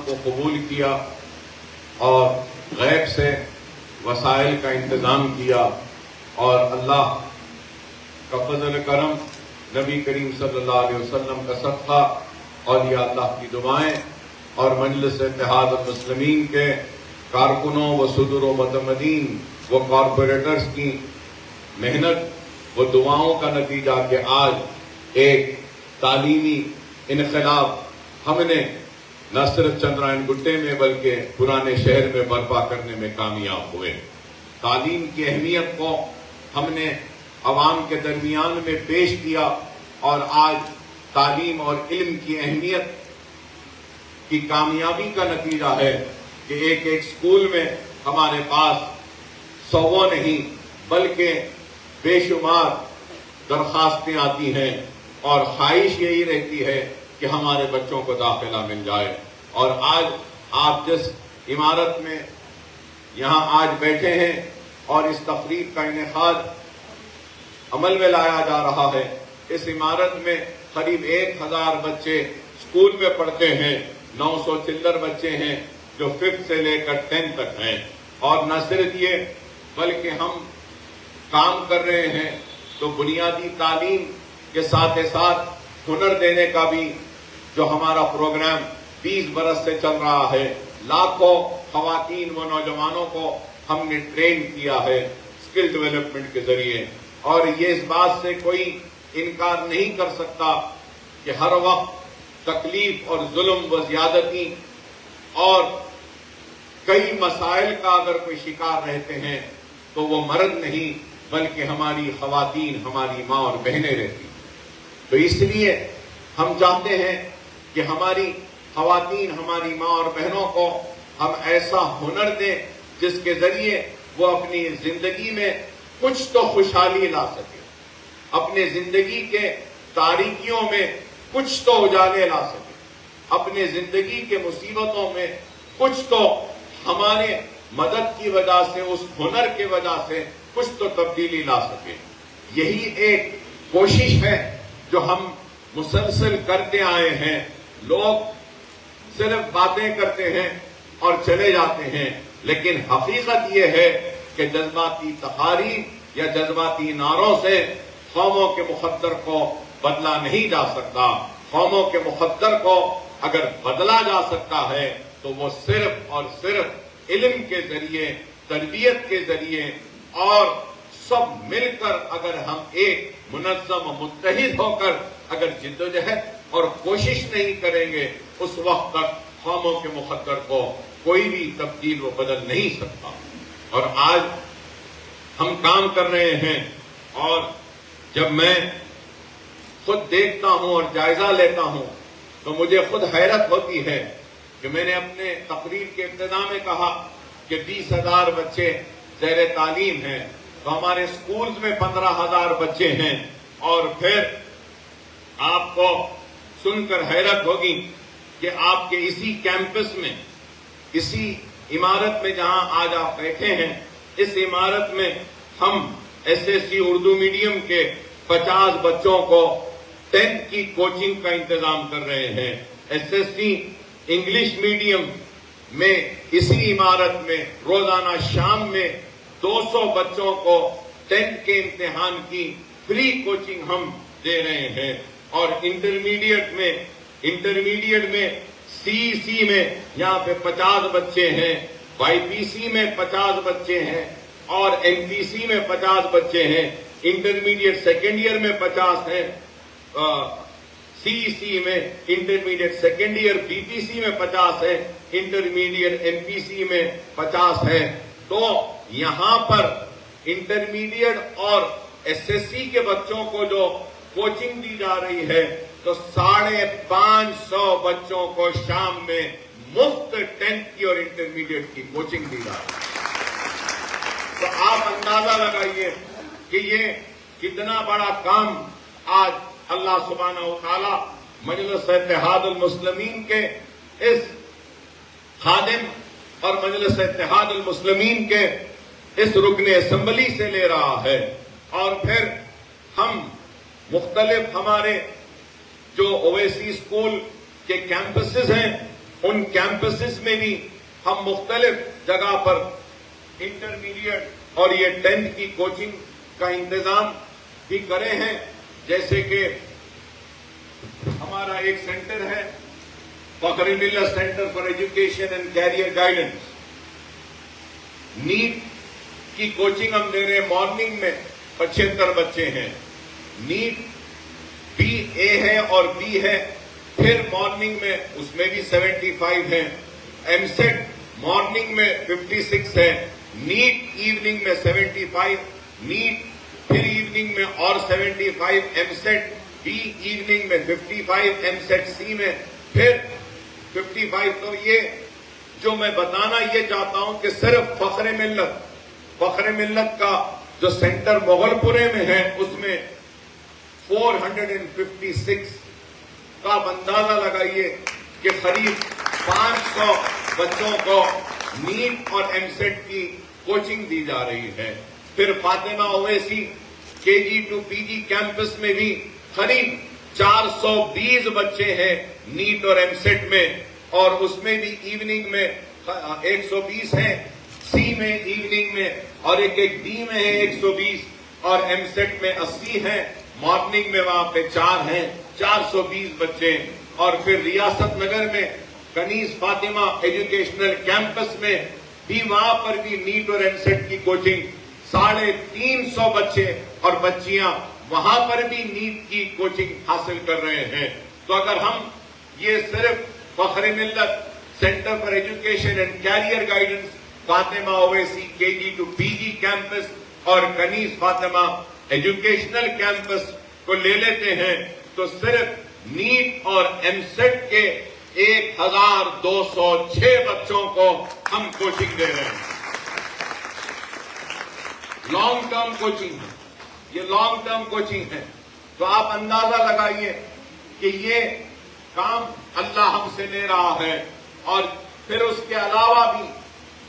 کو قبول کیا اور غیب سے وسائل کا انتظام کیا، اور اللہ کا فضل کرم، نبی کریم صلی اللہ علیہ وسلم کا صدقہ، اولیاء اللہ کی دعائیں اور مجلس اتحاد المسلمین کے کارکنوں و صدور و متمدین و کارپوریٹرز کی محنت و دعاؤں کا نتیجہ کہ آج ایک تعلیمی انقلاب ہم نے نہ صرف چندرائن گٹے میں بلکہ پرانے شہر میں برپا کرنے میں کامیاب ہوئے۔ تعلیم کی اہمیت کو ہم نے عوام کے درمیان میں پیش کیا، اور آج تعلیم اور علم کی اہمیت کی کامیابی کا نتیجہ ہے کہ ایک ایک اسکول میں ہمارے پاس سووں نہیں بلکہ بے شمار درخواستیں آتی ہیں، اور خواہش یہی رہتی ہے کہ ہمارے بچوں کو داخلہ مل جائے۔ اور آج آپ جس عمارت میں یہاں آج بیٹھے ہیں اور اس تقریب کا انعقاد عمل میں لایا جا رہا ہے، اس عمارت میں قریب 1000 بچے اسکول میں پڑھتے ہیں، 900 چلر بچے ہیں جو 5th سے لے کر 10th تک ہیں۔ اور نہ صرف یہ بلکہ ہم کام کر رہے ہیں تو بنیادی تعلیم کے ساتھ ساتھ ہنر دینے کا بھی جو ہمارا پروگرام 20 برس سے چل رہا ہے، لاکھوں خواتین و نوجوانوں کو ہم نے ٹرین کیا ہے اسکل ڈیولپمنٹ کے ذریعے۔ اور یہ اس بات سے کوئی انکار نہیں کر سکتا کہ ہر وقت تکلیف اور ظلم و زیادتی اور کئی مسائل کا اگر کوئی شکار رہتے ہیں تو وہ مرد نہیں بلکہ ہماری خواتین، ہماری ماں اور بہنیں رہتی۔ تو اس لیے ہم چاہتے ہیں کہ ہماری خواتین، ہماری ماں اور بہنوں کو ہم ایسا ہنر دیں جس کے ذریعے وہ اپنی زندگی میں کچھ تو خوشحالی لا سکے، اپنے زندگی کے تاریکیوں میں کچھ تو اجالے لا سکے، اپنے زندگی کے مصیبتوں میں کچھ تو ہمارے مدد کی وجہ سے، اس ہنر کی وجہ سے کچھ تو تبدیلی لا سکے۔ یہی ایک کوشش ہے جو ہم مسلسل کرتے آئے ہیں۔ لوگ صرف باتیں کرتے ہیں اور چلے جاتے ہیں، لیکن حقیقت یہ ہے کہ جذباتی تقاریر یا جذباتی نعروں سے قوموں کے مقدر کو بدلا نہیں جا سکتا۔ قوموں کے مقدر کو اگر بدلا جا سکتا ہے تو وہ صرف اور صرف علم کے ذریعے، تربیت کے ذریعے، اور سب مل کر اگر ہم ایک منظم و متحد ہو کر اگر جدوجہد اور کوشش نہیں کریں گے، اس وقت تک قوموں کے مقدر کو کوئی بھی تبدیل و بدل نہیں سکتا۔ اور آج ہم کام کر رہے ہیں، اور جب میں خود دیکھتا ہوں اور جائزہ لیتا ہوں تو مجھے خود حیرت ہوتی ہے کہ میں نے اپنے تقریر کے ابتدا میں کہا کہ 20,000 بچے زیر تعلیم ہیں، تو ہمارے اسکولز میں 15,000 بچے ہیں۔ اور پھر آپ کو سن کر حیرت ہوگی کہ آپ کے اسی کیمپس میں، اسی عمارت میں جہاں آج آپ بیٹھے ہیں، اس عمارت میں ہم SSC اردو میڈیم کے 50 بچوں کو 10th کی کوچنگ کا انتظام کر رہے ہیں۔ SSC انگلش میڈیم میں اسی عمارت میں روزانہ شام میں 200 بچوں کو 10th کے امتحان کی فری کوچنگ ہم دے رہے ہیں۔ اور انٹرمیڈیٹ میں CEC میں یہاں پہ 50 بچے ہیں، YPC میں 50 بچے ہیں، اور MPC میں 50 بچے ہیں، انٹرمیڈیٹ سیکنڈ ایئر میں 50 ہیں، CEC میں انٹرمیڈیٹ سیکنڈ ایئر BPC میں 50 ہے، انٹرمیڈیٹ MPC میں 50 ہے۔ تو یہاں پر انٹرمیڈیٹ اور SSC کے بچوں کو جو کوچنگ دی جا رہی ہے تو 550 بچوں کو شام میں مفت 10th کی اور انٹرمیڈیٹ کی کوچنگ دی جا رہی ہے۔ تو آپ اندازہ لگائیے کہ یہ کتنا بڑا کام آج اللہ سبحانہ و تعالی مجلس اتحاد المسلمین کے اس خادم اور مجلس اتحاد المسلمین کے اس رکن اسمبلی سے لے رہا ہے۔ اور پھر ہم مختلف ہمارے جو اویسی اسکول کے کیمپسز ہیں ان کیمپسز میں بھی ہم مختلف جگہ پر انٹرمیڈیٹ اور یہ 10th کی کوچنگ کا انتظام بھی کرے ہیں. جیسے کہ ہمارا ایک سینٹر ہے Fakhr Millat centre for education and career guidance. NEET کی کوچنگ ہم دے رہے ہیں. مارننگ میں 75 بچے ہیں. نیٹ بی اے ہے اور بی ہے. پھر مارننگ میں اس میں بھی 75 ہیں. ایم سیٹ مارننگ میں 56 ہے. نیٹ ایوننگ میں 75. نیٹ پھر ایوننگ میں اور 75. ایم سیٹ بی ایوننگ میں 55. ایم سیٹ سی میں پھر 55. تو یہ جو میں بتانا یہ چاہتا ہوں کہ صرف فخر ملت کا جو سینٹر مغل پورے میں ہے اس میں 456 کا اندازہ لگائیے کہ قریب 500 بچوں کو نیٹ اور ایم سیٹ کی کوچنگ دی جا رہی ہے. پھر Fatima Owaisi KG to PG campus میں بھی قریب 420 بچے ہیں نیٹ اور ایم سیٹ میں, اور اس میں بھی ایوننگ میں 120 ہیں. سی میں ایوننگ میں اور ایک ڈی میں ہے 120 اور ایم سیٹ میں 80 ہیں. مارننگ میں وہاں پہ 4 ہیں, 420 بچے. اور پھر ریاست نگر میں کنیز فاطمہ ایجوکیشنل کیمپس میں بھی وہاں پر بھی نیٹ اور ایم سیٹ کی کوچنگ 350 بچے اور بچیاں وہاں پر بھی نیٹ کی کوچنگ حاصل کر رہے ہیں. تو اگر ہم یہ صرف Fakhr Millat centre for education and career guidance Fatima Owaisi KG to PG campus اور کنیز فاطمہ ایجوکیشنل کیمپس کو لے لیتے ہیں تو صرف نیٹ اور ایم سیٹ کے 1206 بچوں کو ہم کوچنگ دے رہے ہیں. لانگ ٹرم کوچنگ ہے, یہ لانگ ٹرم کوچنگ ہے. تو آپ اندازہ لگائیے کہ یہ کام اللہ ہم سے لے رہا ہے. اور پھر اس کے علاوہ بھی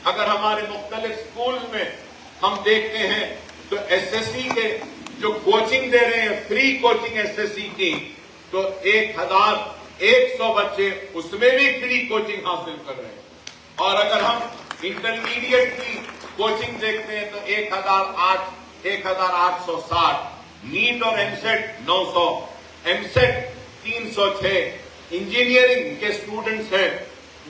اگر ہمارے مختلف سکول میں ہم دیکھتے ہیں تو SSC کے جو کوچنگ دے رہے ہیں, فری کوچنگ SSC کی, تو 1100 بچے اس میں بھی فری کوچنگ حاصل کر رہے ہیں. اور اگر ہم انٹرمیڈیٹ کی کوچنگ دیکھتے ہیں تو 1860. نیٹ اور EAMCET 900, EAMCET 306. Engineering کے اسٹوڈنٹس ہیں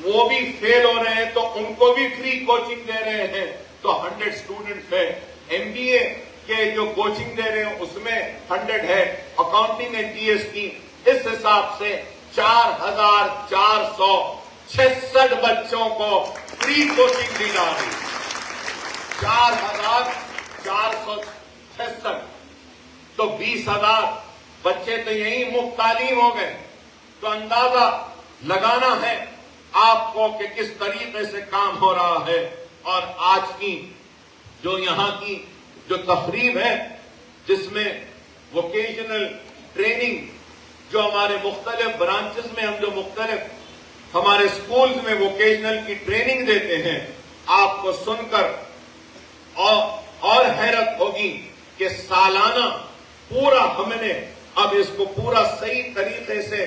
وہ بھی فیل ہو رہے ہیں تو ان کو بھی فری کوچنگ دے رہے ہیں تو 100 اسٹوڈنٹس ہیں. MBA کے جو کوچنگ دے رہے ہیں اس میں 100 ہے. اکاؤنٹنگ اینڈ GS کی اس حساب سے 4466 بچوں کو فری کوچنگ دی جا رہی ہے. 4466 تو 20,000 بچے تو یہی مفت تعلیم ہو گئے. تو اندازہ لگانا ہے آپ کو کہ کس طریقے سے کام ہو رہا ہے. اور آج کی جو یہاں کی جو تقریب ہے جس میں ووکیشنل ٹریننگ جو ہمارے مختلف برانچز میں ہم جو مختلف ہمارے سکولز میں ووکیشنل کی ٹریننگ دیتے ہیں, آپ کو سن کر اور حیرت ہوگی کہ سالانہ پورا ہم نے اب اس کو پورا صحیح طریقے سے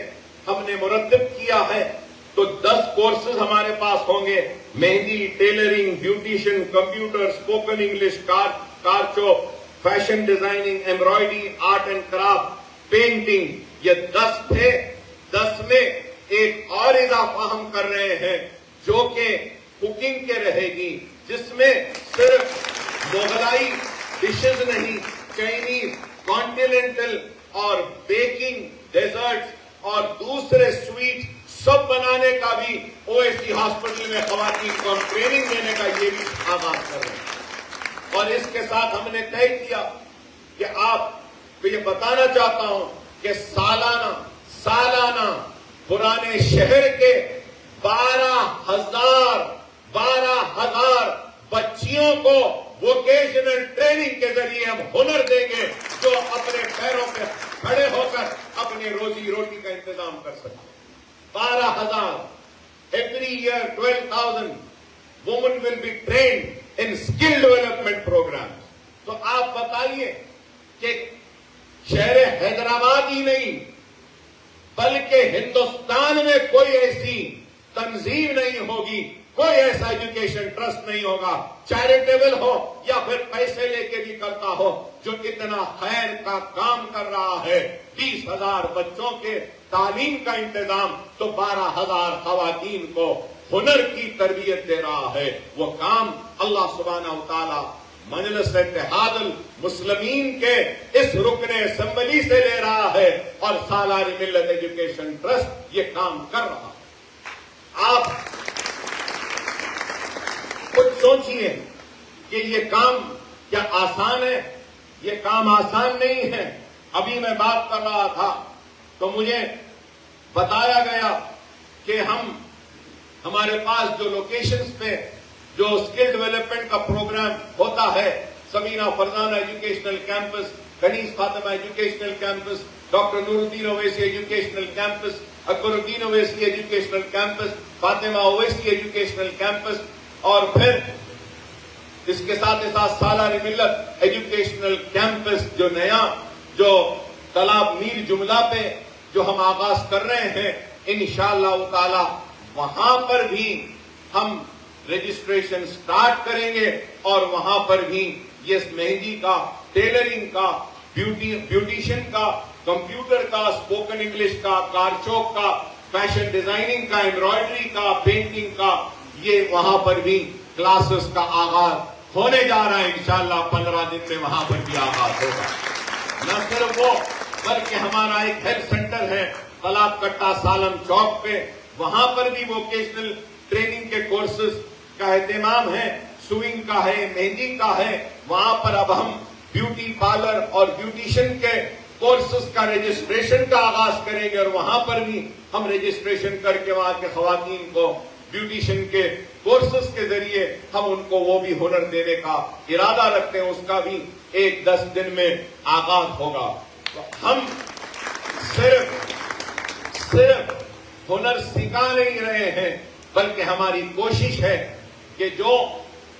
ہم نے مرتب کیا ہے. تو 10 کورسز ہمارے پاس ہوں گے. Mehndi, tailoring, beautician, computer, spoken English, کار چوپ, fashion designing, embroidery, art and craft, painting. یہ 10 تھے. 10 میں ایک اور اضافہ ہم کر رہے ہیں جو کہ کوکنگ کے رہے گی, جس میں صرف مغلائی ڈشز نہیں, چائنیز, کانٹیننٹل اور بیکنگ, ڈیزرٹس اور دوسرے سویٹ سب بنانے کا بھی OSC ہاسپٹل میں خواتین کو ٹریننگ دینے کا یہ بھی آغاز کر رہے ہیں. اور اس کے ساتھ ہم نے طے کیا کہ آپ کو یہ بتانا چاہتا ہوں کہ سالانہ پرانے شہر کے 12,000 بچیوں کو ووکیشنل ٹریننگ کے ذریعے ہم ہنر دیں گے جو اپنے پیروں پہ کھڑے ہو کر اپنی روزی روٹی کا انتظام کر سکتے. 12,000 every year 12,000 women will be trained in skill development programs. تو آپ بتائیے کہ شہر حیدرآباد ہی نہیں بلکہ ہندوستان میں کوئی ایسی تنظیم نہیں ہوگی، کوئی ایسا ایجوکیشن ٹرسٹ نہیں ہوگا، چیریٹیبل ہو یا پھر پیسے لے کے بھی کرتا ہو، جو اتنا خیر کا کام کر رہا ہے۔ 20,000 بچوں کے تعلیم کا انتظام تو 12,000 خواتین کو ہنر کی تربیت دے رہا ہے۔ وہ کام اللہ سبحانہ و تعالی مجلس اتحاد المسلمین کے اس رکن اسمبلی سے لے رہا ہے، اور سالار ملت ایجوکیشن ٹرسٹ یہ کام کر رہا ہے۔ آپ خود سوچئے کہ یہ کام کیا آسان ہے؟ یہ کام آسان نہیں ہے۔ ابھی میں بات کر رہا تھا تو مجھے بتایا گیا کہ ہمارے پاس جو لوکیشنز پہ جو اسکل ڈیولپمنٹ کا پروگرام ہوتا ہے، Samina Farzana educational campus, Kaneez Fatima educational campus, doctor Nooruddin Owaisi educational campus, Akbaruddin Owaisi educational campus, Fatima Owaisi educational campus, اور پھر اس کے ساتھ سالار ملت ایجوکیشنل کیمپس جو نیا جو تالاب میر جملہ پہ جو ہم آغاز کر رہے ہیں، انشاءاللہ تعالی وہاں پر بھی ہم رجسٹریشن سٹارٹ کریں گے، اور وہاں پر بھی یہ مہندی کا، ٹیلرنگ کا، بیوٹیشن کا، کمپیوٹر کا، اسپوکن انگلش کا، کار چوک کا، فیشن ڈیزائننگ کا، ایمبرائڈری کا، پینٹنگ کا، یہ وہاں پر بھی کلاسز کا آغاز ہونے جا رہا ہے۔ انشاءاللہ 15 دن میں وہاں پر بھی آغاز ہوگا۔ نہ صرف وہ بلکہ ہمارا ایک ہیلتھ سینٹر ہے تالاب کٹا سالم چوک پہ، وہاں پر بھی ووکیشنل ٹریننگ کے کورسز کا اہتمام ہے، سوئنگ کا ہے، مہندی کا ہے۔ وہاں پر اب ہم بیوٹی پارلر اور بیوٹیشن کے کورسز کا رجسٹریشن کا آغاز کریں گے، اور وہاں پر بھی ہم رجسٹریشن کر کے وہاں کے خواتین کو بیوٹیشن کے کورسز کے ذریعے ہم ان کو وہ بھی ہنر دینے کا ارادہ رکھتے ہیں۔ اس کا بھی 10 دن میں آغاز ہوگا۔ تو ہم صرف ہنر سکھا نہیں رہے ہیں، بلکہ ہماری کوشش ہے کہ جو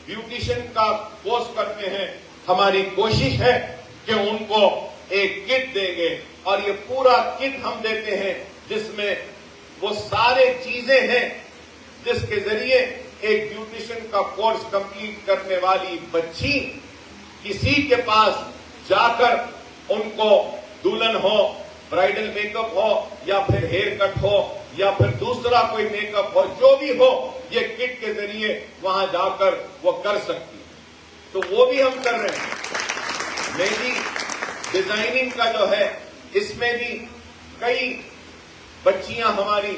بیوٹیشن کا کورس کرتے ہیں، ہماری کوشش ہے کہ ان کو ایک کٹ دیں گے، اور یہ پورا کٹ ہم دیتے ہیں جس میں وہ سارے چیزیں ہیں جس کے ذریعے ایک بیوٹیشن کا کورس کمپلیٹ کرنے والی بچی کسی کے پاس جا کر ان کو دلہن ہو، برائیڈل میک اپ ہو، یا پھر ہیئر کٹ ہو، یا پھر دوسرا کوئی میک اپ ہو، جو بھی ہو، یہ کٹ کے ذریعے وہاں جا کر وہ کر سکتی ہے۔ تو وہ بھی ہم کر رہے ہیں۔ مہندی ڈیزائننگ کا جو ہے، اس میں بھی کئی بچیاں ہماری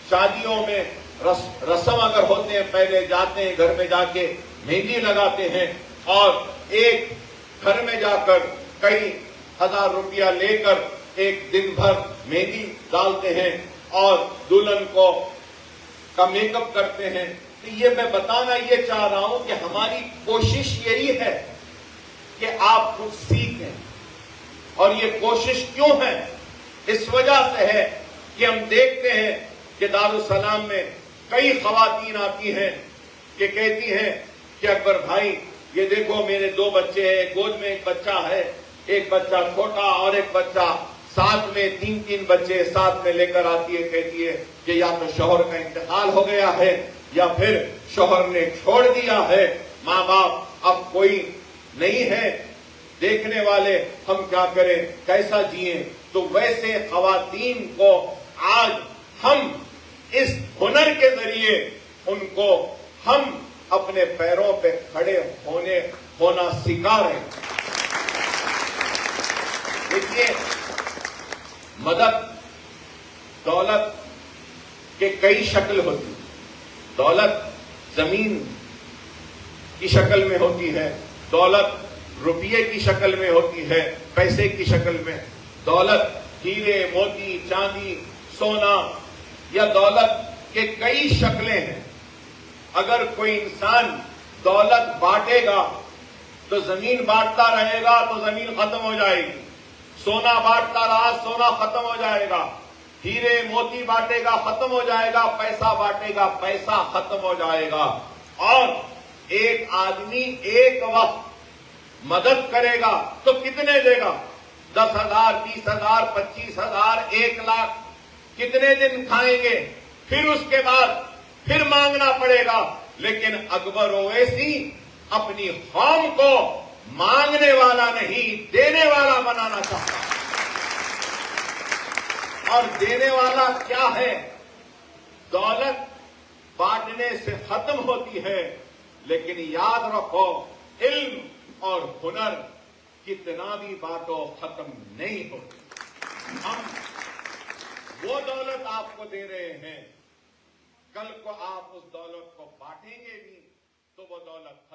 شادیوں میں رسم اگر ہوتے ہیں، پہلے جاتے ہیں گھر میں جا کے مہندی لگاتے ہیں، اور ایک گھر میں جا کر کئی ہزار روپیہ لے کر ایک دن بھر مہندی ڈالتے ہیں اور دلہن کا میک اپ کرتے ہیں۔ تو یہ میں بتانا یہ چاہ رہا ہوں کہ ہماری کوشش یہی ہے کہ آپ کچھ سیکھیں، اور یہ کوشش کیوں ہے؟ اس وجہ سے ہے کہ ہم دیکھتے ہیں کہ دارالسلام میں کئی خواتین آتی ہیں کہ کہتی ہیں کہ اکبر بھائی یہ دیکھو میرے 2 بچے ہیں، گود میں ایک بچہ ہے، ایک بچہ چھوٹا اور ایک بچہ ساتھ میں، 3 بچے ساتھ میں لے کر آتی ہے، کہتی ہے کہ یا تو شوہر کا انتقال ہو گیا ہے یا پھر شوہر نے چھوڑ دیا ہے، ماں باپ اب کوئی نہیں ہے دیکھنے والے، ہم کیا کریں، کیسا جئیں؟ تو ویسے خواتین کو آج ہم اس ہنر کے ذریعے ان کو ہم اپنے پیروں پہ کھڑے ہونا سکھا رہے ہیں۔ دیکھیے، مدد دولت کے کئی شکل ہوتی ہے۔ دولت زمین کی شکل میں ہوتی ہے، دولت روپیے کی شکل میں ہوتی ہے، پیسے کی شکل میں، دولت ہیرے موتی چاندی سونا، یا دولت کے کئی شکلیں ہیں۔ اگر کوئی انسان دولت بانٹے گا تو زمین بانٹتا رہے گا تو زمین ختم ہو جائے گی، سونا بانٹتا رہا سونا ختم ہو جائے گا، ہیرے موتی بانٹے گا ختم ہو جائے گا، پیسہ بانٹے گا پیسہ ختم ہو جائے گا۔ اور ایک آدمی ایک وقت مدد کرے گا تو کتنے دے گا؟ 10,000 20,000 25,000 1 لاکھ؟ کتنے دن کھائیں گے؟ پھر اس کے بعد پھر مانگنا پڑے گا، لیکن اکبر اویسی اپنی قوم کو مانگنے والا نہیں دینے والا بنانا چاہتا۔ اور دینے والا کیا ہے؟ دولت بانٹنے سے ختم ہوتی ہے، لیکن یاد رکھو علم اور ہنر کتنا بھی بانٹو ختم نہیں ہوتی۔ ہم وہ دولت آپ کو دے رہے ہیں، کل کو آپ اس دولت کو بانٹیں گے بھی تو وہ دولت